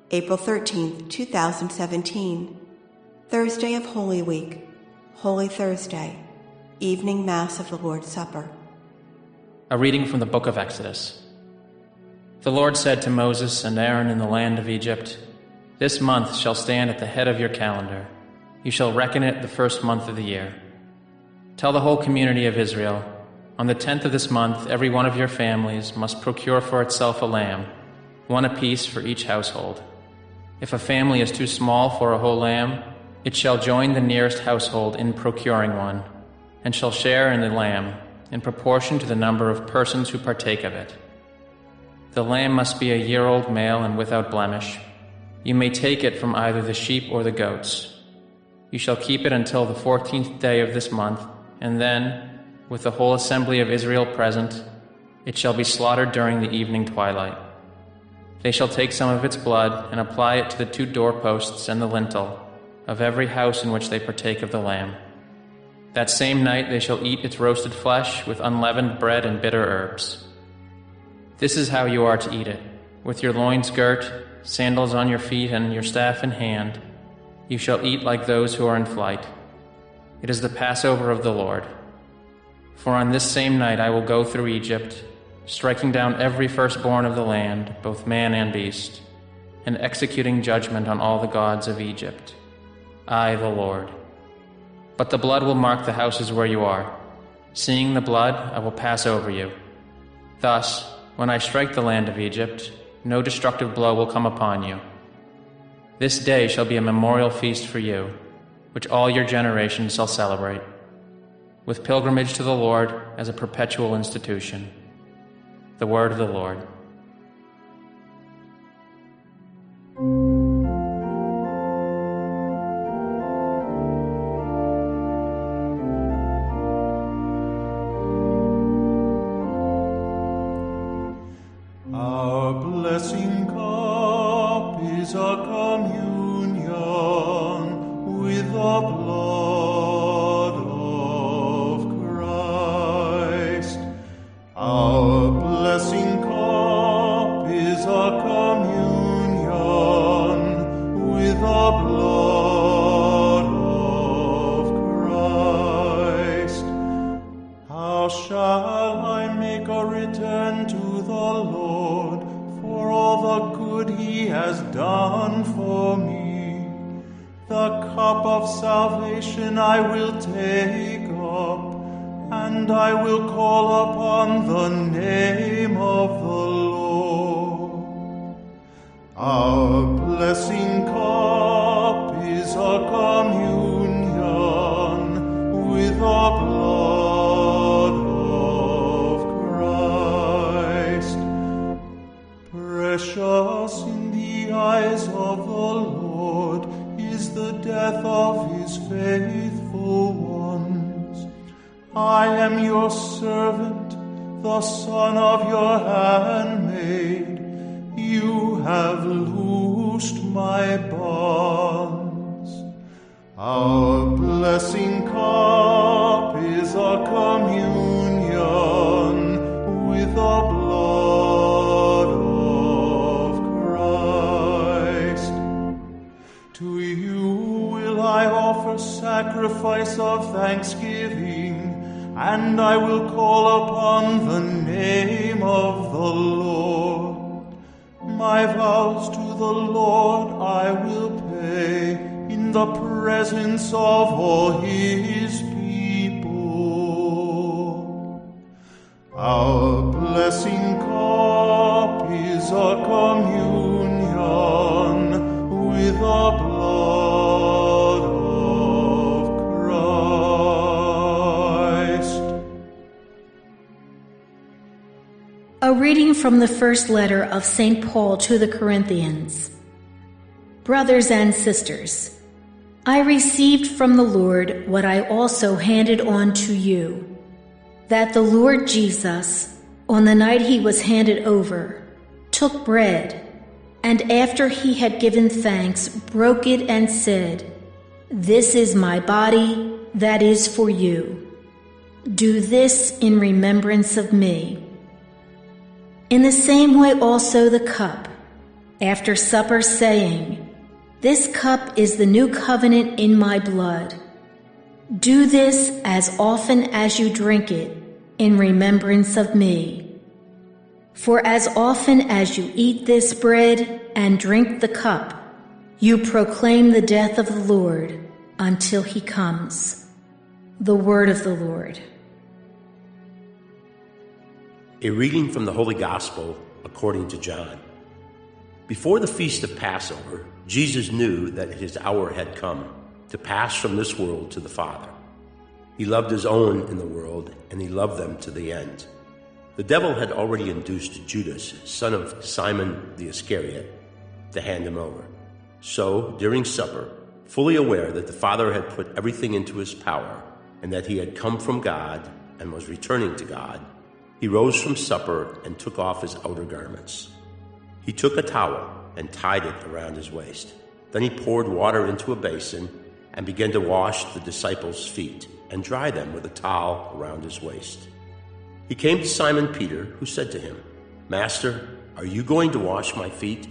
April 13th, 2017, Thursday of Holy Week, Holy Thursday, Evening Mass of the Lord's Supper. A reading from the book of Exodus. The Lord said to Moses and Aaron in the land of Egypt, "This month shall stand at the head of your calendar. You shall reckon it the first month of the year. Tell the whole community of Israel, on the 10th of this month every one of your families must procure for itself a lamb, one apiece for each household. If a family is too small for a whole lamb, it shall join the nearest household in procuring one, and shall share in the lamb in proportion to the number of persons who partake of it. The lamb must be a year-old male and without blemish. You may take it from either the sheep or the goats. You shall keep it until the 14th day of this month, and then, with the whole assembly of Israel present, it shall be slaughtered during the evening twilight. They shall take some of its blood and apply it to the 2 doorposts and the lintel of every house in which they partake of the lamb. That same night they shall eat its roasted flesh with unleavened bread and bitter herbs. This is how you are to eat it, with your loins girt, sandals on your feet, and your staff in hand. You shall eat like those who are in flight. It is the Passover of the Lord. For on this same night I will go through Egypt, striking down every firstborn of the land, both man and beast, and executing judgment on all the gods of Egypt. I, the Lord. But the blood will mark the houses where you are. Seeing the blood, I will pass over you. Thus, when I strike the land of Egypt, no destructive blow will come upon you. This day shall be a memorial feast for you, which all your generations shall celebrate, with pilgrimage to the Lord as a perpetual institution." The word of the Lord. Our blessing cup is a communion with the blood of Christ. Our blessing cup is a communion with the blood of Christ. How shall I make a return to the Lord for all the good He has done for me? The cup of salvation I will take up, and I will call upon the name of the Lord. Our blessing cup is a communion with the blood of Christ. Precious in the eyes of the Lord is the death of His faithful ones. I am your servant, the son of your handmaid. You have loosed my bonds. Our blessing cup is a communion with the blood of Christ. To you will I offer sacrifice of thanksgiving, and I will call upon the name of the Lord. My vows to the Lord I will pay in the presence of all His people. Our blessing cup is a communion with the blood of Christ. A reading from the first letter of St. Paul to the Corinthians. Brothers and sisters, I received from the Lord what I also handed on to you, that the Lord Jesus, on the night He was handed over, took bread, and after He had given thanks, broke it and said, "This is my body that is for you. Do this in remembrance of me." In the same way also the cup, after supper, saying, "This cup is the new covenant in my blood. Do this as often as you drink it in remembrance of me. For as often as you eat this bread and drink the cup, you proclaim the death of the Lord until he comes." The word of the Lord. A reading from the Holy Gospel according to John. Before the feast of Passover, Jesus knew that his hour had come to pass from this world to the Father. He loved his own in the world, and he loved them to the end. The devil had already induced Judas, son of Simon the Iscariot, to hand him over. So, during supper, fully aware that the Father had put everything into his power, and that he had come from God and was returning to God, he rose from supper and took off his outer garments. He took a towel and tied it around his waist. Then he poured water into a basin and began to wash the disciples' feet and dry them with a towel around his waist. He came to Simon Peter, who said to him, "Master, are you going to wash my feet?"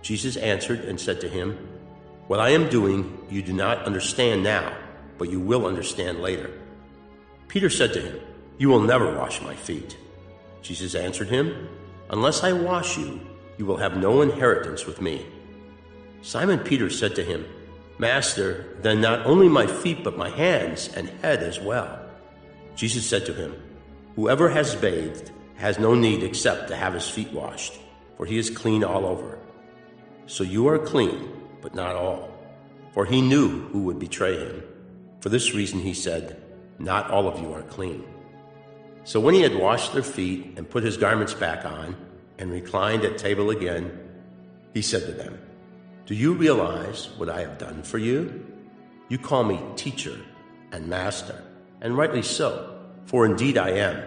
Jesus answered and said to him, "What I am doing you do not understand now, but you will understand later." Peter said to him, "You will never wash my feet." Jesus answered him, "Unless I wash you, you will have no inheritance with me." Simon Peter said to him, "Master, then not only my feet but my hands and head as well." Jesus said to him, "Whoever has bathed has no need except to have his feet washed, for he is clean all over. So you are clean, but not all." For he knew who would betray him. For this reason he said, "Not all of you are clean." So when he had washed their feet and put his garments back on and reclined at table again, he said to them, "Do you realize what I have done for you? You call me teacher and master, and rightly so, for indeed I am.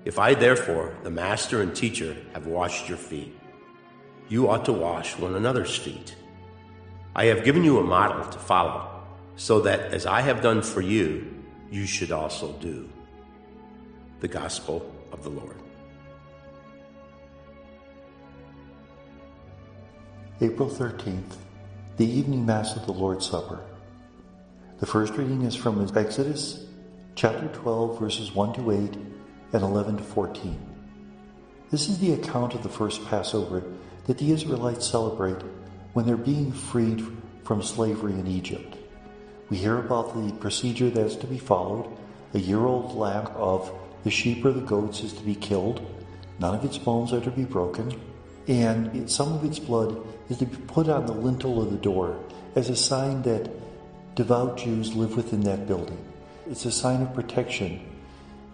If I therefore, the master and teacher, have washed your feet, you ought to wash one another's feet. I have given you a model to follow, so that as I have done for you, you should also do." The Gospel of the Lord. April 13th, the evening Mass of the Lord's Supper. The first reading is from Exodus, chapter 12, verses 1 to 8 and 11 to 14. This is the account of the first Passover that the Israelites celebrate when they're being freed from slavery in Egypt. We hear about the procedure that's to be followed. A year-old lamb of the sheep or the goats is to be killed. None of its bones are to be broken. And some of its blood is to be put on the lintel of the door as a sign that devout Jews live within that building. It's a sign of protection.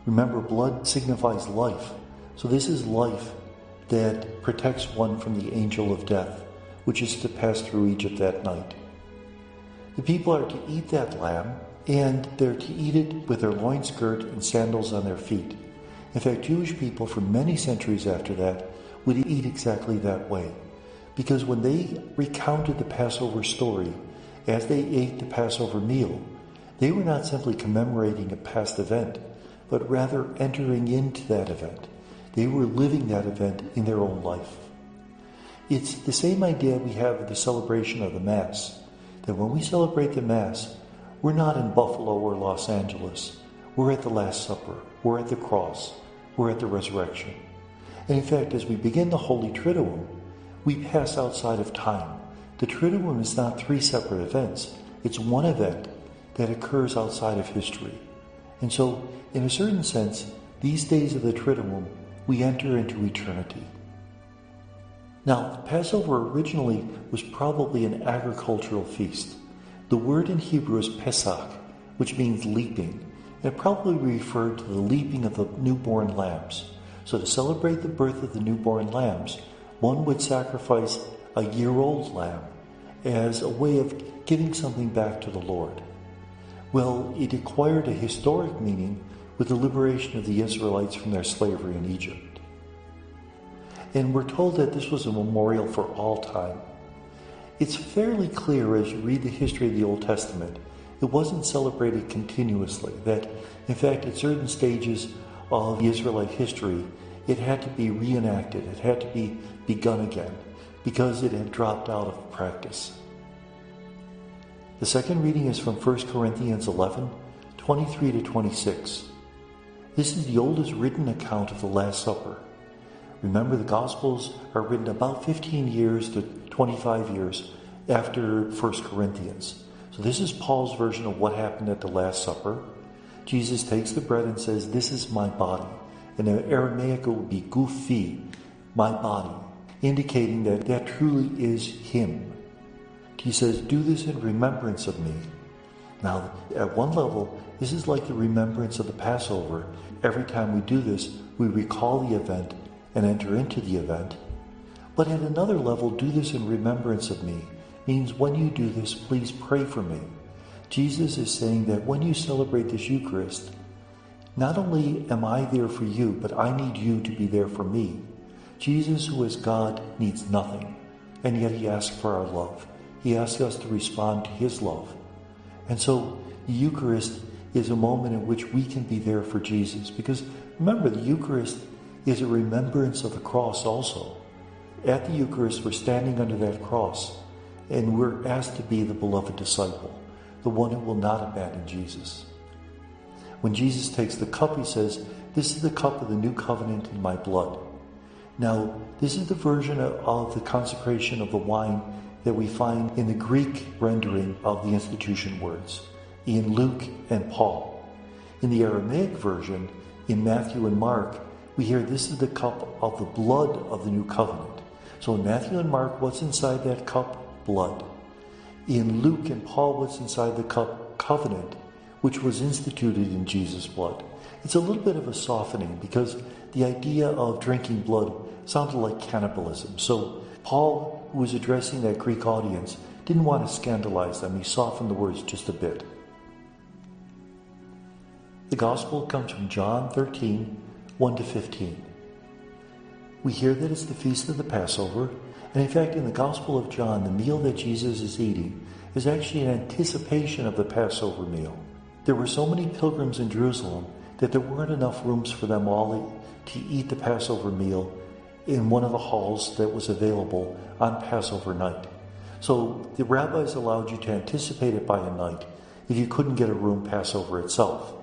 Remember, blood signifies life. So this is life that protects one from the angel of death, which is to pass through Egypt that night. The people are to eat that lamb, and they're to eat it with their loin skirt and sandals on their feet. In fact, Jewish people for many centuries after that would eat exactly that way. Because when they recounted the Passover story, as they ate the Passover meal, they were not simply commemorating a past event, but rather entering into that event. They were living that event in their own life. It's the same idea we have with the celebration of the Mass, that when we celebrate the Mass, we're not in Buffalo or Los Angeles. We're at the Last Supper. We're at the cross. We're at the resurrection. And in fact, as we begin the Holy Triduum, we pass outside of time. The Triduum is not three separate events. It's one event that occurs outside of history. And so, in a certain sense, these days of the Triduum, we enter into eternity. Now, Passover originally was probably an agricultural feast. The word in Hebrew is Pesach, which means leaping, and it probably referred to the leaping of the newborn lambs. So to celebrate the birth of the newborn lambs, one would sacrifice a year-old lamb as a way of giving something back to the Lord. Well, it acquired a historic meaning with the liberation of the Israelites from their slavery in Egypt. And we're told that this was a memorial for all time. It's fairly clear as you read the history of the Old Testament, it wasn't celebrated continuously, that in fact at certain stages of the Israelite history, it had to be reenacted, it had to be begun again. because it had dropped out of practice. The second reading is from 1 Corinthians 11, 23 to 26. This is the oldest written account of the Last Supper. Remember, the Gospels are written about 15 years to 25 years after 1 Corinthians. So this is Paul's version of what happened at the Last Supper. Jesus takes the bread and says, "This is my body." In Aramaic it would be gufi, my body, indicating that that truly is him. He says, "Do this in remembrance of me." Now, at one level, this is like the remembrance of the Passover. Every time we do this, we recall the event and enter into the event. But at another level, "do this in remembrance of me" means when you do this, please pray for me. Jesus is saying that when you celebrate this Eucharist, not only am I there for you, but I need you to be there for me. Jesus, who is God, needs nothing, and yet he asks for our love. He asks us to respond to his love. And so the Eucharist is a moment in which we can be there for Jesus. Because remember, the Eucharist is a remembrance of the cross also. At the Eucharist, we're standing under that cross, and we're asked to be the beloved disciple, the one who will not abandon Jesus. When Jesus takes the cup, he says, "This is the cup of the new covenant in my blood." Now, this is the version of the consecration of the wine that we find in the Greek rendering of the institution words, in Luke and Paul. In the Aramaic version, in Matthew and Mark, we hear this is the cup of the blood of the new covenant. So in Matthew and Mark, what's inside that cup? Blood. In Luke and Paul, what's inside the cup? Covenant, which was instituted in Jesus' blood. It's a little bit of a softening because the idea of drinking blood sounded like cannibalism. So Paul, who was addressing that Greek audience, didn't want to scandalize them. He softened the words just a bit. The Gospel comes from John 13, 1 to 15. We hear that it's the feast of the Passover, and in fact in the Gospel of John, the meal that Jesus is eating is actually an anticipation of the Passover meal. There were so many pilgrims in Jerusalem that there weren't enough rooms for them all to eat the Passover meal in one of the halls that was available on Passover night. So the rabbis allowed you to anticipate it by a night if you couldn't get a room Passover itself.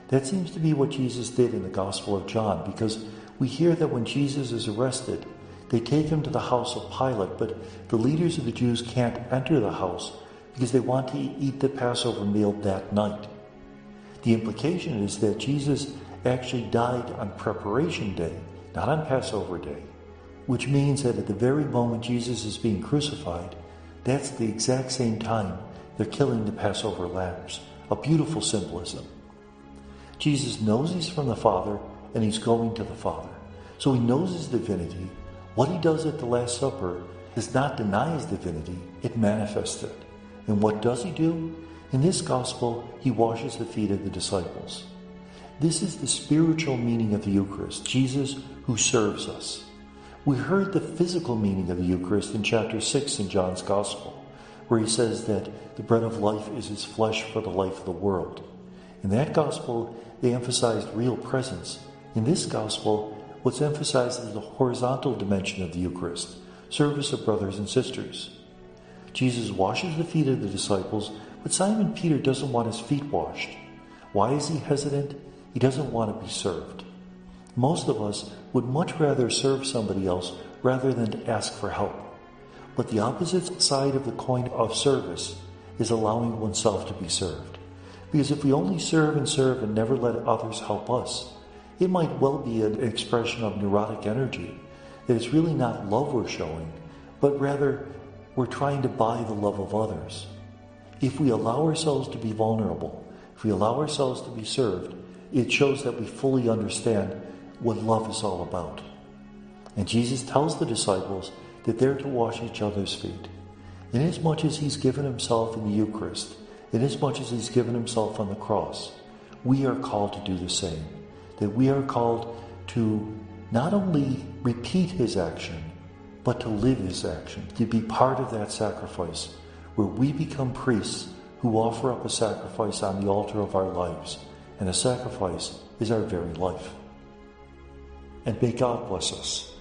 That seems to be what Jesus did in the Gospel of John, because we hear that when Jesus is arrested, they take him to the house of Pilate, but the leaders of the Jews can't enter the house because they want to eat the Passover meal that night. The implication is that Jesus actually died on Preparation Day, not on Passover Day, which means that at the very moment Jesus is being crucified, that's the exact same time they're killing the Passover lambs. A beautiful symbolism. Jesus knows he's from the Father and he's going to the Father. So he knows his divinity. What he does at the Last Supper does not deny his divinity, it manifests it. And what does he do? In this Gospel, he washes the feet of the disciples. This is the spiritual meaning of the Eucharist, Jesus who serves us. We heard the physical meaning of the Eucharist in chapter 6 in John's Gospel, where he says that the bread of life is his flesh for the life of the world. In that Gospel, they emphasized real presence. In this Gospel, what's emphasized is the horizontal dimension of the Eucharist, service of brothers and sisters. Jesus washes the feet of the disciples, but Simon Peter doesn't want his feet washed. Why is he hesitant? He doesn't want to be served. Most of us would much rather serve somebody else rather than to ask for help. But the opposite side of the coin of service is allowing oneself to be served. Because if we only serve and never let others help us, it might well be an expression of neurotic energy, that it's really not love we're showing, but rather we're trying to buy the love of others. If we allow ourselves to be vulnerable, if we allow ourselves to be served, it shows that we fully understand what love is all about. And Jesus tells the disciples that they're to wash each other's feet. Inasmuch as he's given himself in the Eucharist, inasmuch as he's given himself on the cross, we are called to do the same. That we are called to not only repeat his action, but to live his action, to be part of that sacrifice, where we become priests who offer up a sacrifice on the altar of our lives, and a sacrifice is our very life. And may God bless us.